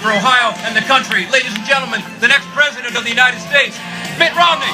for Ohio and the country. Ladies and gentlemen, the next president of the United States, Mitt Romney.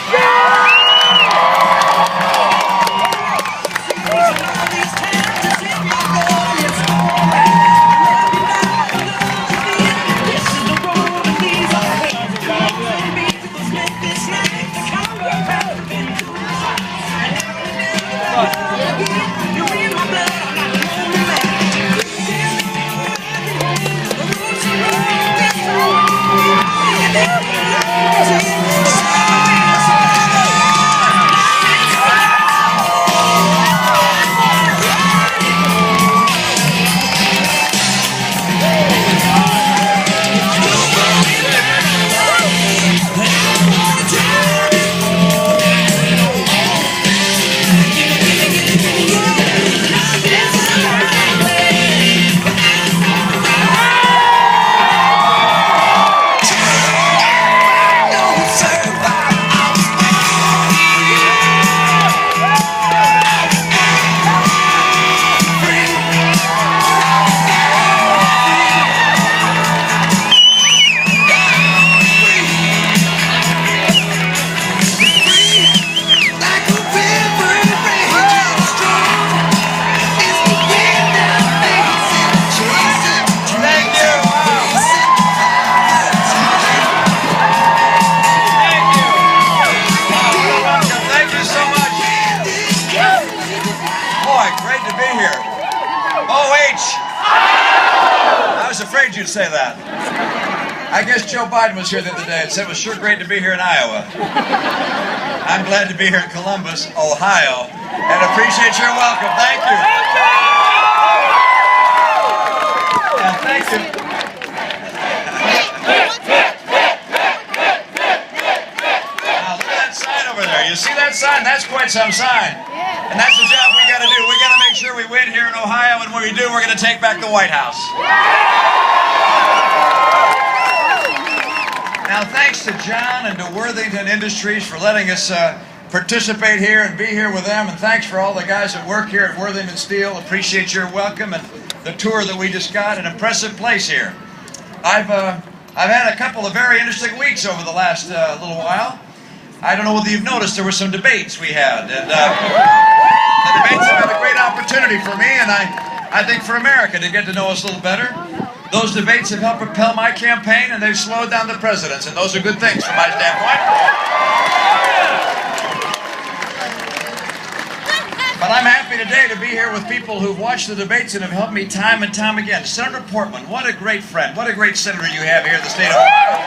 You'd say that. I guess Joe Biden was here the other day and said it was sure great to be here in Iowa. I'm glad to be here in Columbus, Ohio, and appreciate your welcome. Thank you. And thank you. Now look at that sign over there. You see that sign? That's quite some sign. And that's the job we got to do. We got to make sure we win here in Ohio, and when we do, we're going to take back the White House. Now, thanks to John and to Worthington Industries for letting us participate here and be here with them, and thanks for all the guys that work here at Worthington Steel. Appreciate your welcome and the tour that we just got. An impressive place here. I've had a couple of very interesting weeks over the last little while. I don't know whether you've noticed there were some debates we had, and the debates have been a great opportunity for me, and I think for America to get to know us a little better. Those debates have helped propel my campaign, and they've slowed down the president's, and those are good things from my standpoint. But I'm happy today to be here with people who've watched the debates and have helped me time and time again. Senator Portman, what a great friend, what a great senator you have here in the state of Ohio.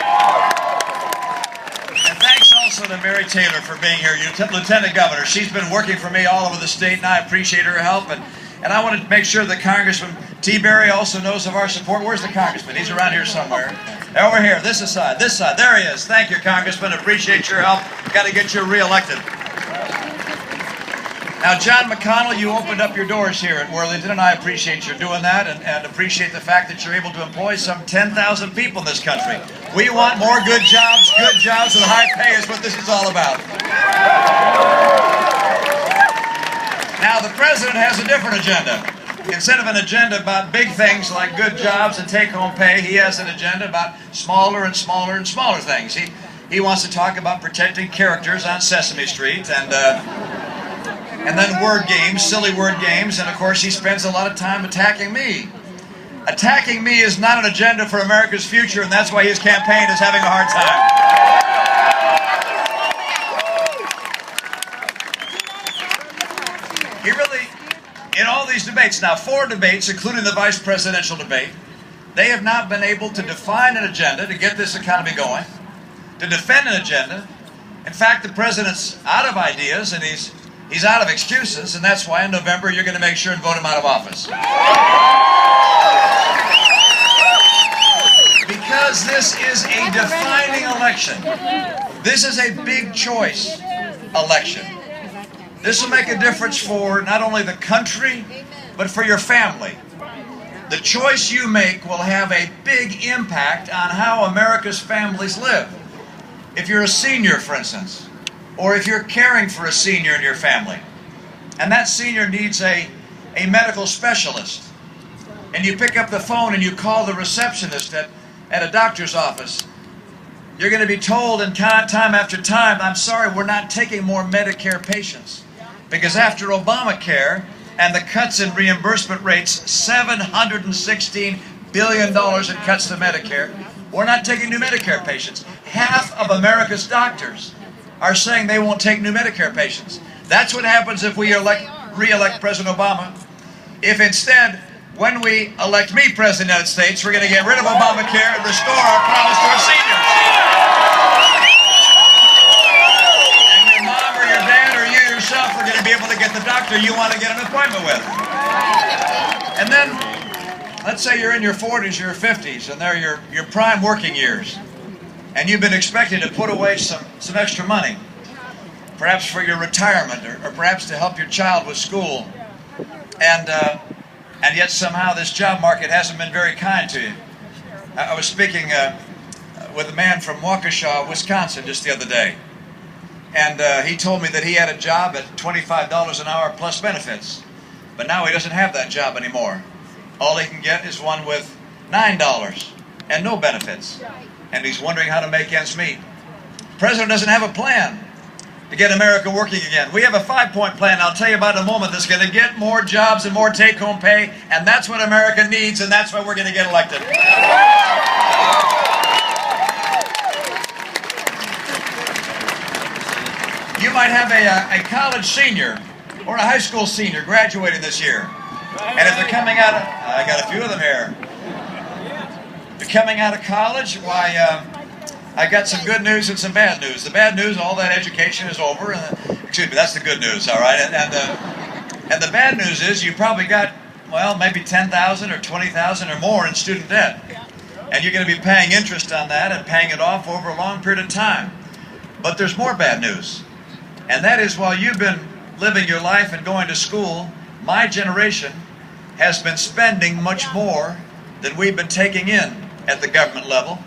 And thanks also to Mary Taylor for being here, Lieutenant Governor. She's been working for me all over the state, and I appreciate her help. And I want to make sure that Congressman T. Berry also knows of our support. Where's the Congressman? He's around here somewhere. Over here, this side. There he is. Thank you, Congressman. Appreciate your help. Got to get you reelected. Now, John McConnell, you opened up your doors here at Worthington, and I appreciate your doing that, and appreciate the fact that you're able to employ some 10,000 people in this country. We want more good jobs with high pay is what this is all about. Now, the president has a different agenda. Instead of an agenda about big things like good jobs and take-home pay, he has an agenda about smaller and smaller and smaller things. He wants to talk about protecting characters on Sesame Street and then word games, silly word games, and of course he spends a lot of time attacking me. Attacking me is not an agenda for America's future, and that's why his campaign is having a hard time. He really, in all these debates, now 4 debates, including the vice presidential debate, they have not been able to define an agenda to get this economy going, to defend an agenda. In fact, the president's out of ideas, and he's out of excuses, and that's why in November you're going to make sure and vote him out of office. Because this is a defining election. This is a big choice election. This will make a difference for not only the country, but for your family. The choice you make will have a big impact on how America's families live. If you're a senior, for instance, or if you're caring for a senior in your family, and that senior needs a medical specialist, and you pick up the phone and you call the receptionist at at a doctor's office, you're going to be told in time after time, I'm sorry, we're not taking more Medicare patients. Because after Obamacare and the cuts in reimbursement rates, $716 billion in cuts to Medicare, we're not taking new Medicare patients. Half of America's doctors are saying they won't take new Medicare patients. That's what happens if we re-elect President Obama. If instead, when we elect me President of the United States, we're going to get rid of Obamacare and restore our promise to our seniors. And your mom or your dad or you yourself are going to be able to get the doctor you want to get an appointment with. And then, let's say you're in your 40s or your 50s, and they're your prime working years, and you've been expected to put away some extra money, perhaps for your retirement, or perhaps to help your child with school, and yet somehow this job market hasn't been very kind to you. I was speaking with a man from Waukesha, Wisconsin, just the other day, and he told me that he had a job at $25 an hour plus benefits, but now he doesn't have that job anymore. All he can get is one with $9 and no benefits, and he's wondering how to make ends meet. The president doesn't have a plan to get America working again. We have a 5-point plan I'll tell you about in a moment that's going to get more jobs and more take-home pay, and that's what America needs, and that's why we're going to get elected. You might have a college senior or a high school senior graduating this year, and if they're coming out of, I got a few of them here. They're coming out of college, why, I got some good news and some bad news. The bad news, all that education is over. Excuse me, that's the good news, all right? And the bad news is you probably got, well, maybe $10,000 or $20,000 or more in student debt. And you're going to be paying interest on that and paying it off over a long period of time. But there's more bad news. And that is, while you've been living your life and going to school, my generation has been spending much more than we've been taking in at the government level.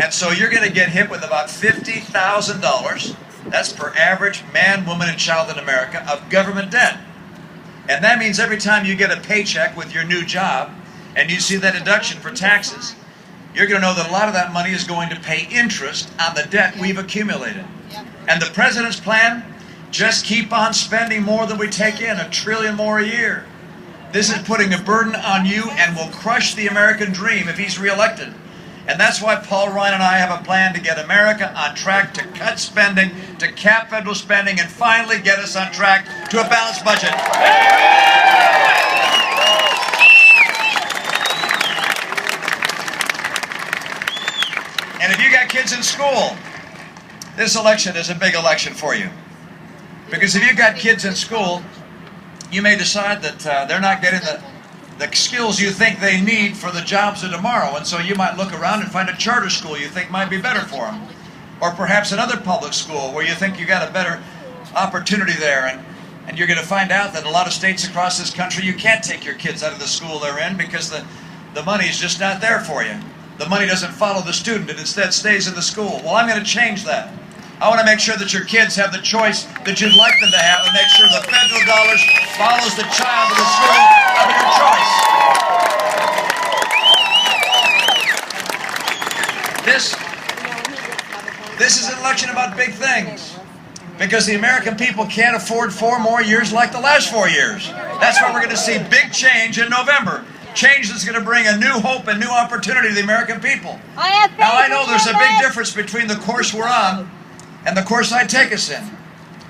And so you're going to get hit with about $50,000, that's per average man, woman, and child in America, of government debt. And that means every time you get a paycheck with your new job, and you see that deduction for taxes, you're going to know that a lot of that money is going to pay interest on the debt we've accumulated. And the president's plan, just keep on spending more than we take in, $1 trillion more a year. This is putting a burden on you and will crush the American dream if he's reelected. And that's why Paul Ryan and I have a plan to get America on track to cut spending, to cap federal spending, and finally get us on track to a balanced budget. And if you got kids in school, this election is a big election for you. Because if you've got kids in school, you may decide that they're not getting the skills you think they need for the jobs of tomorrow, and so you might look around and find a charter school you think might be better for them, or perhaps another public school where you think you got a better opportunity there, and you're going to find out that a lot of states across this country you can't take your kids out of the school they're in because the money is just not there for you. The money doesn't follow the student, it instead stays in the school. Well, I'm going to change that. I want to make sure that your kids have the choice that you'd like them to have, and make sure the federal dollars follows the child to the school of your choice. This is an election about big things, because the American people can't afford 4 more years like the last 4 years. That's why we're going to see big change in November. Change that's going to bring a new hope and new opportunity to the American people. Now, I know there's a big difference between the course we're on and the course I take us in.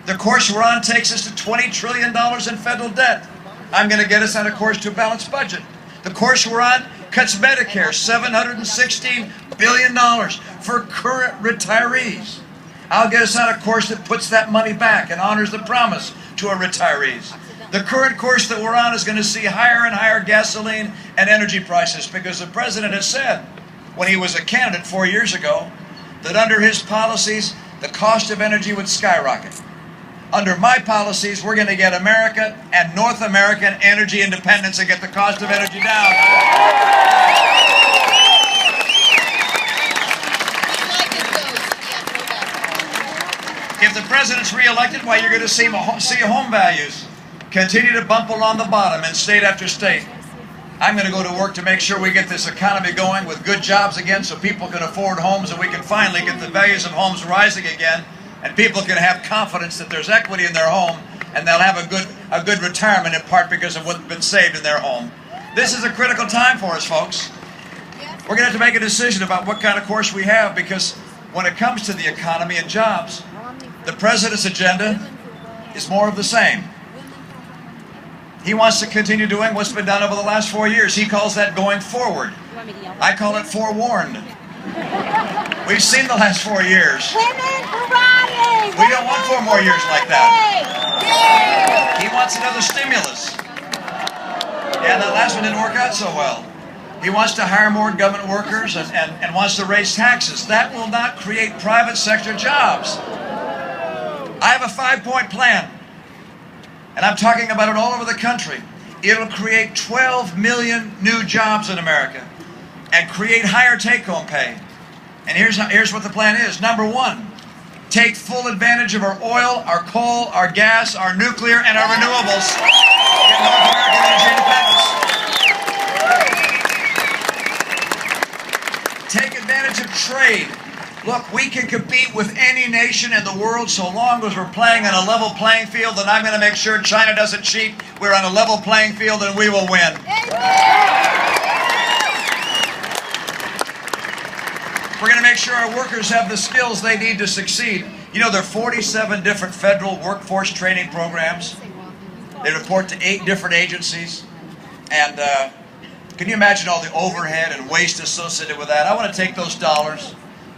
The course we're on takes us to $20 trillion in federal debt. I'm going to get us on a course to a balanced budget. The course we're on cuts Medicare, $716 billion for current retirees. I'll get us on a course that puts that money back and honors the promise to our retirees. The current course that we're on is going to see higher and higher gasoline and energy prices, because the president has said, when he was a candidate 4 years ago, that under his policies, the cost of energy would skyrocket. Under my policies, we're going to get America and North American energy independence and get the cost of energy down. If the president's reelected, why, you're going to see home values continue to bump along the bottom in state after state. I'm going to go to work to make sure we get this economy going with good jobs again so people can afford homes and we can finally get the values of homes rising again and people can have confidence that there's equity in their home and they'll have a good retirement in part because of what's been saved in their home. This is a critical time for us, folks. We're going to have to make a decision about what kind of course we have because when it comes to the economy and jobs, the president's agenda is more of the same. He wants to continue doing what's been done over the last 4 years. He calls that going forward. I call it forewarned. We've seen the last 4 years. We don't want 4 more years like that. He wants another stimulus. Yeah, that last one didn't work out so well. He wants to hire more government workers and wants to raise taxes. That will not create private sector jobs. I have a 5-point plan. And I'm talking about it all over the country. It'll create 12 million new jobs in America and create higher take-home pay. And here's what the plan is. Number 1, take full advantage of our oil, our coal, our gas, our nuclear, and our renewables. Get North American energy independence. Take advantage of trade. Look, we can compete with any nation in the world so long as we're playing on a level playing field, and I'm going to make sure China doesn't cheat. We're on a level playing field and we will win. We're going to make sure our workers have the skills they need to succeed. You know, there are 47 different federal workforce training programs. They report to 8 different agencies. And can you imagine all the overhead and waste associated with that? I want to take those dollars,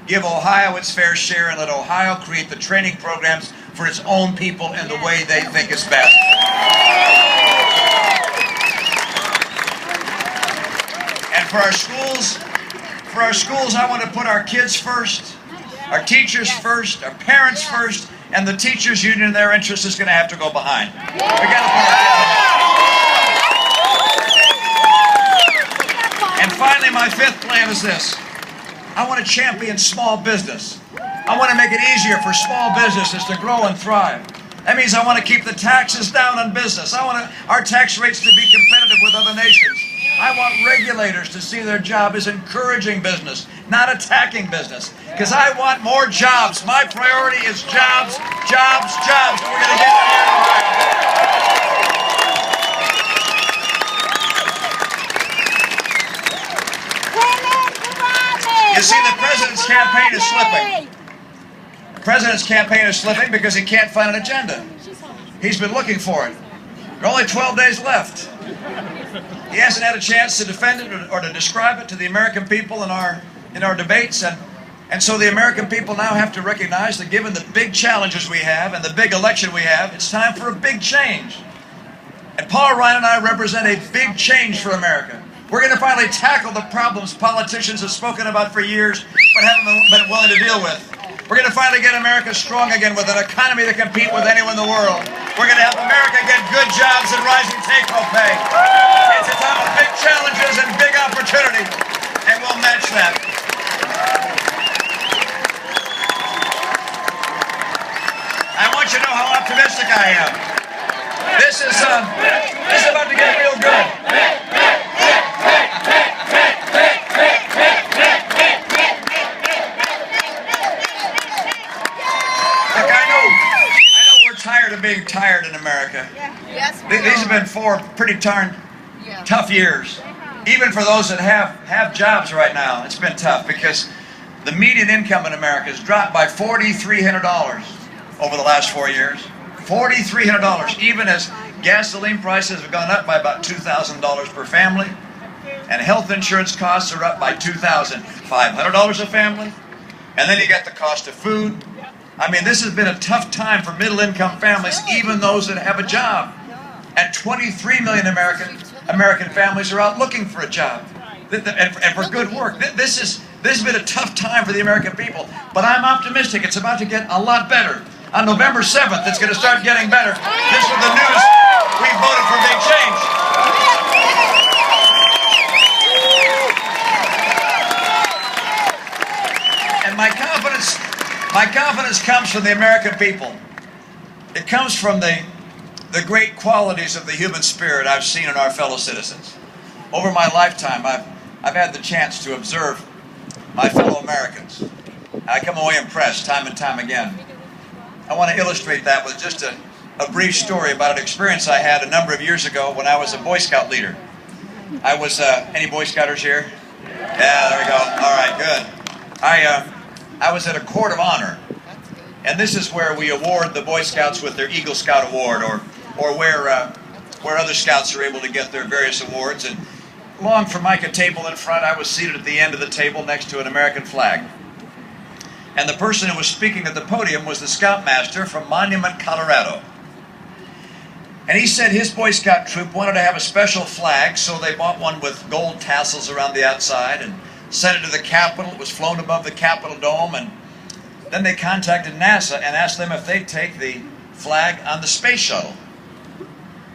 give Ohio its fair share, and let Ohio create the training programs for its own people in the way they think is best. And for our schools, I want to put our kids first, our teachers first, our parents first, and the teachers' union in their interest is going to have to go behind. We got to put our kids first. And finally, my 5th plan is this. I want to champion small business. I want to make it easier for small businesses to grow and thrive. That means I want to keep the taxes down on business. I want our tax rates to be competitive with other nations. I want regulators to see their job as encouraging business, not attacking business. Because I want more jobs. My priority is jobs, jobs, jobs. And we're going to get them here in Ohio. You see, the president's campaign is slipping. The president's campaign is slipping because he can't find an agenda. He's been looking for it. There are only 12 days left. He hasn't had a chance to defend it or to describe it to the American people in our debates. And so the American people now have to recognize that given the big challenges we have and the big election we have, it's time for a big change. And Paul Ryan and I represent a big change for America. We're going to finally tackle the problems politicians have spoken about for years but haven't been willing to deal with. We're going to finally get America strong again with an economy to compete with anyone in the world. We're going to help America get good jobs and rising take-home pay. It's a time of big challenges and big opportunity, and we'll match that. I want you to know how optimistic I am. This is about to get real good. Tired of being tired in America. Yes, These have been 4 pretty tough years. Even for those that have jobs right now, it's been tough because the median income in America has dropped by $4,300 over the last 4 years. $4,300, even as gasoline prices have gone up by about $2,000 per family, and health insurance costs are up by $2,500 a family, and then you got the cost of food. I mean, this has been a tough time for middle-income families, even those that have a job. And 23 million American families are out looking for a job and for good work. This has been a tough time for the American people, but I'm optimistic. It's about to get a lot better. On November 7th, it's going to start getting better. This is the news. We voted for big change. And my confidence comes from the American people. It comes from the great qualities of the human spirit I've seen in our fellow citizens. over my lifetime, I've had the chance to observe my fellow Americans. I come away impressed time and time again. I want to illustrate that with just a brief story about an experience I had a number of years ago when I was a Boy Scout leader. I was, any Boy Scouters here? Yeah, there we go. All right, good. I was at a court of honor, and this is where we award the Boy Scouts with their Eagle Scout Award, or where other Scouts are able to get their various awards. And along Formica table in front, I was seated at the end of the table next to an American flag. And the person who was speaking at the podium was the Scoutmaster from Monument, Colorado. And he said his Boy Scout troop wanted to have a special flag, so they bought one with gold tassels around the outside and sent it to the Capitol. It was flown above the Capitol Dome, and then they contacted NASA and asked them if they'd take the flag on the space shuttle.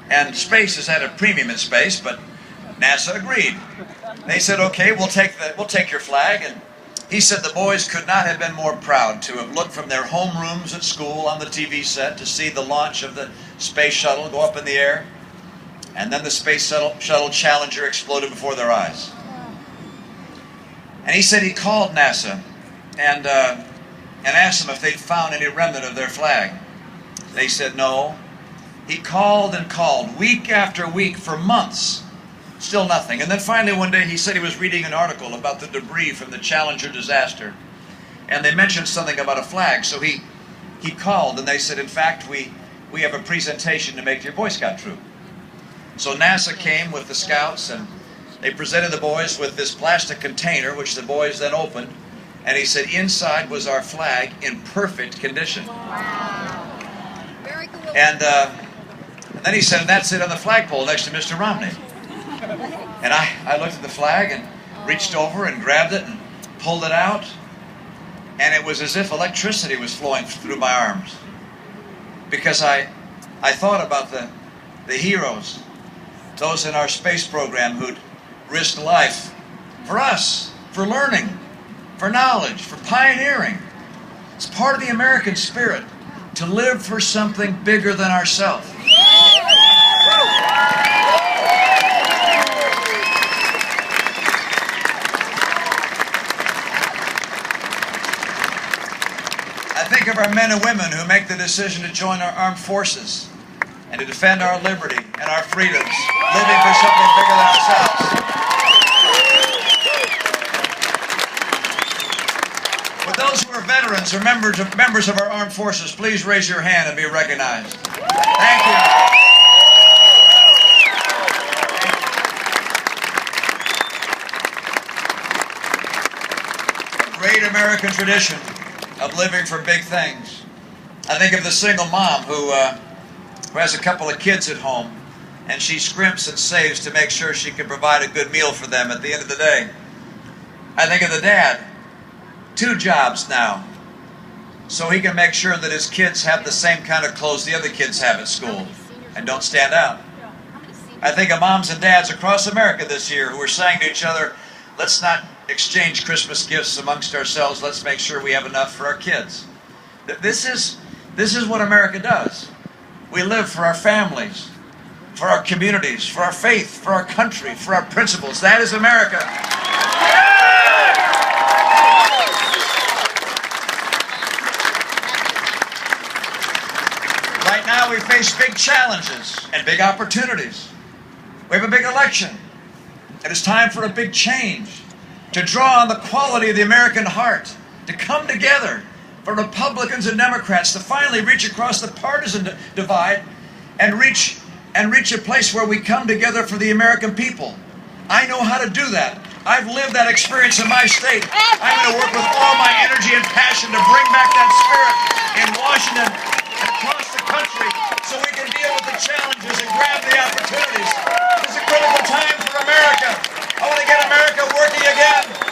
And space is at a premium in space, but NASA agreed. They said, okay, we'll take your flag. And he said the boys could not have been more proud to have looked from their homerooms at school on the TV set to see the launch of the space shuttle go up in the air. And then the space shuttle Challenger exploded before their eyes. And he said he called NASA and asked them if they'd found any remnant of their flag. They said no. He called and called, week after week for months. Still nothing. And then finally one day he said he was reading an article about the debris from the Challenger disaster. And they mentioned something about a flag. So he called and they said, in fact, we have a presentation to make to your Boy Scout troop. So NASA came with the Scouts and they presented the boys with this plastic container, which the boys then opened. And he said inside was our flag in perfect condition. Wow. Very cool. And then he said, and that's it on the flagpole next to Mr. Romney. And I looked at the flag and reached over and grabbed it and pulled it out. And it was as if electricity was flowing through my arms. Because I thought about the heroes, those in our space program who'd risked life for us, for learning, for knowledge, for pioneering. It's part of the American spirit to live for something bigger than ourselves. I think of our men and women who make the decision to join our armed forces and to defend our liberty and our freedoms, living for something bigger than ourselves. With those who are veterans or members of our armed forces, please raise your hand and be recognized. Thank you. A great American tradition of living for big things. I think of the single mom who has a couple of kids at home, and she scrimps and saves to make sure she can provide a good meal for them at the end of the day. I think of the dad, 2 jobs now, so he can make sure that his kids have the same kind of clothes the other kids have at school and don't stand out. I think of moms and dads across America this year who are saying to each other, let's not exchange Christmas gifts amongst ourselves, let's make sure we have enough for our kids. This is what America does. We live for our families, for our communities, for our faith, for our country, for our principles. That is America. Right now we face big challenges and big opportunities. We have a big election. It is time for a big change, to draw on the quality of the American heart, to come together for Republicans and Democrats to finally reach across the partisan divide and reach a place where we come together for the American people. I know how to do that. I've lived that experience in my state. I'm going to work with all my energy and passion to bring back that spirit in Washington and across the country so we can deal with the challenges and grab the opportunities. It's a critical time for America. I want to get America working again.